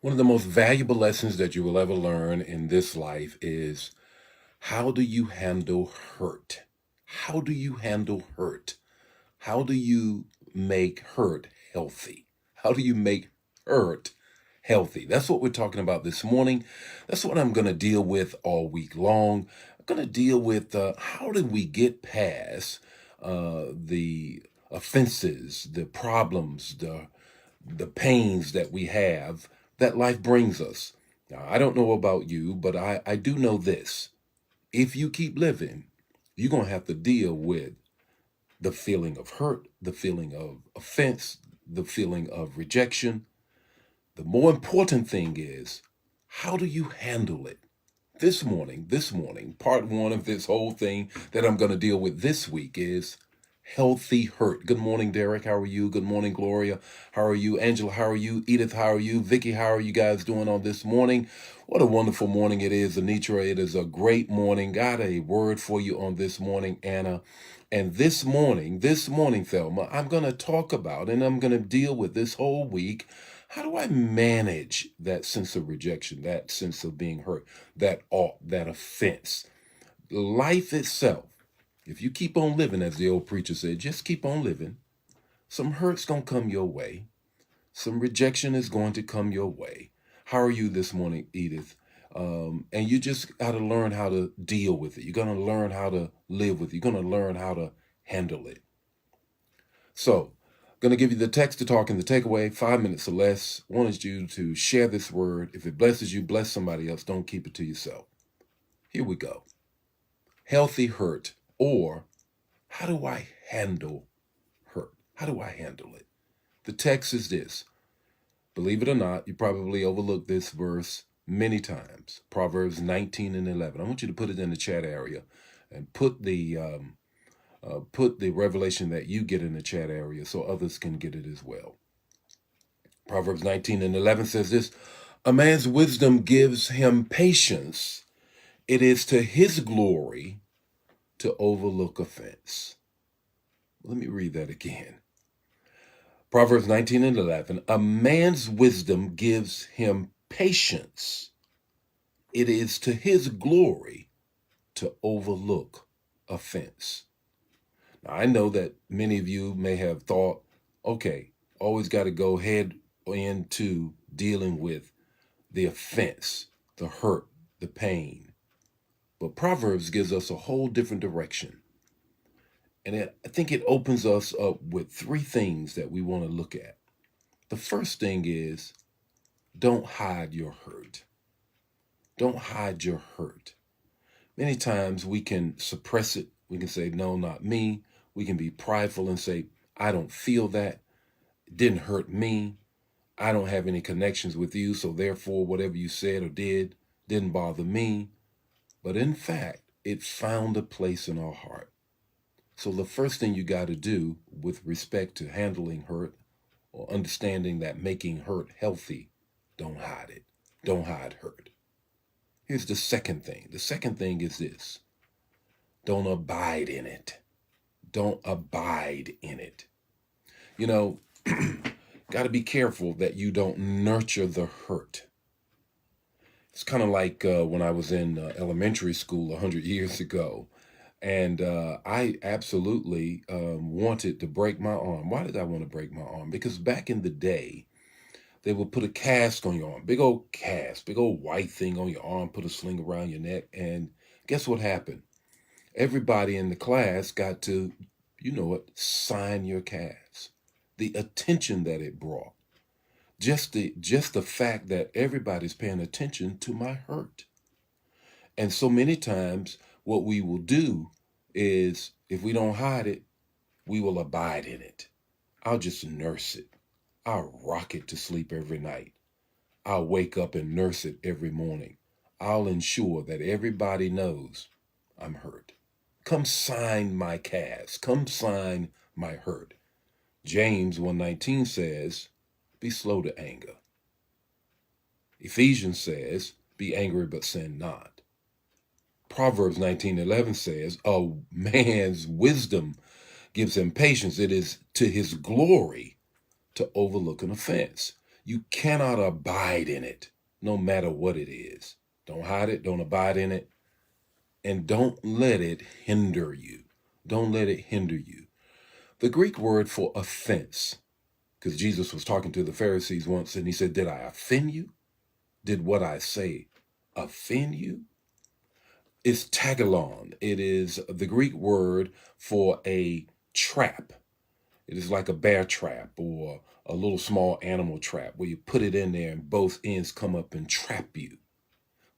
One of the most valuable lessons that you will ever learn in this life is how do you handle hurt? How do you handle hurt? How do you make hurt healthy? How do you make hurt healthy? That's what we're talking about this morning. That's what I'm going to deal with all week long. I'm going to deal with how do we get past the offenses, the problems, the pains that we have that life brings us. Now, I don't know about you, but I do know this. If you keep living, you're going to have to deal with the feeling of hurt, the feeling of offense, the feeling of rejection. The more important thing is, how do you handle it? This morning, part one of this whole thing that I'm going to deal with this week is healthy hurt. Good morning, Derek. How are you? Good morning, Gloria. How are you? Angela, how are you? Edith, how are you? Vicky, how are you guys doing on this morning? What a wonderful morning it is, Anitra. It is a great morning. Got a word for you on this morning, Anna. And this morning, Thelma, I'm going to talk about and I'm going to deal with this whole week. How do I manage that sense of rejection, that sense of being hurt, that offense? Life itself, if you keep on living, as the old preacher said, just keep on living. Some hurt's gonna come your way. Some rejection is going to come your way. How are you this morning, Edith? And you just got to learn how to deal with it. You're going to learn how to live with it. You're going to learn how to handle it. So, going to give you the text to talk and the takeaway, 5 minutes or less. Wanted you to share this word. If it blesses you, bless somebody else. Don't keep it to yourself. Here we go. Healthy hurt, or how do I handle hurt? How do I handle it? The text is this. Believe it or not, you probably overlooked this verse many times. Proverbs 19 and 11. I want you to put it in the chat area and put the revelation that you get in the chat area so others can get it as well. Proverbs 19 and 11 says this: a man's wisdom gives him patience. It is to his glory to overlook offense. Let me read that again. Proverbs 19 and 11. A man's wisdom gives him patience. It is to his glory to overlook offense. Now, I know that many of you may have thought, okay, always got to go head into dealing with the offense, the hurt, the pain. But Proverbs gives us a whole different direction. And I think it opens us up with three things that we want to look at. The first thing is, don't hide your hurt. Don't hide your hurt. Many times we can suppress it. We can say, no, not me. We can be prideful and say, I don't feel that. It didn't hurt me. I don't have any connections with you, so therefore whatever you said or did didn't bother me. But in fact, it found a place in our heart. So the first thing you got to do with respect to handling hurt or understanding that making hurt healthy, don't hide it. Don't hide hurt. Here's the second thing. The second thing is this: don't abide in it. Don't abide in it. You know, got to be careful that you don't nurture the hurt. It's kind of like when I was in elementary school 100 years ago. And I absolutely wanted to break my arm. Why did I want to break my arm? Because back in the day, they would put a cast on your arm, big old cast, big old white thing on your arm, put a sling around your neck. And guess what happened? Everybody in the class got to, you know it, sign your cast. The attention that it brought. Just the fact that everybody's paying attention to my hurt. And so many times what we will do is, if we don't hide it, we will abide in it. I'll just nurse it. I'll rock it to sleep every night. I'll wake up and nurse it every morning. I'll ensure that everybody knows I'm hurt. Come sign my cast. Come sign my hurt. James 1:19 says, be slow to anger. Ephesians says, be angry but sin not. Proverbs 19:11 says, a man's wisdom gives him patience. It is to his glory to overlook an offense. You cannot abide in it, no matter what it is. Don't hide it, don't abide in it, and don't let it hinder you. Don't let it hinder you. The Greek word for offense, because Jesus was talking to the Pharisees once and he said, did I offend you? Did what I say offend you? It's tagalon. It is the Greek word for a trap. It is like a bear trap or a little small animal trap where you put it in there and both ends come up and trap you.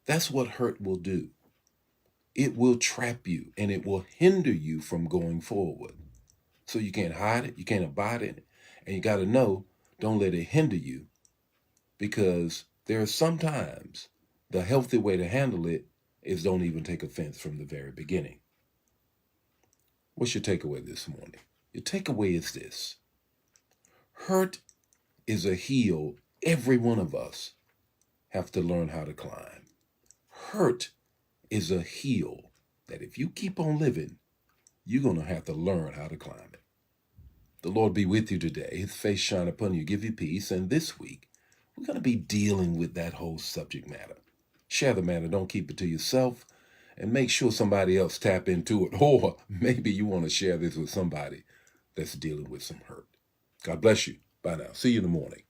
That's what hurt will do. It will trap you and it will hinder you from going forward. So you can't hide it, you can't abide in it, and you got to know, don't let it hinder you, because there are sometimes the healthy way to handle it is don't even take offense from the very beginning. What's your takeaway this morning? Your takeaway is this: hurt is a hill every one of us have to learn how to climb. Hurt is a hill that if you keep on living, you're going to have to learn how to climb it. The Lord be with you today. His face shine upon you, give you peace. And this week, we're going to be dealing with that whole subject matter. Share the matter. Don't keep it to yourself. And make sure somebody else tap into it. Or maybe you want to share this with somebody that's dealing with some hurt. God bless you. Bye now. See you in the morning.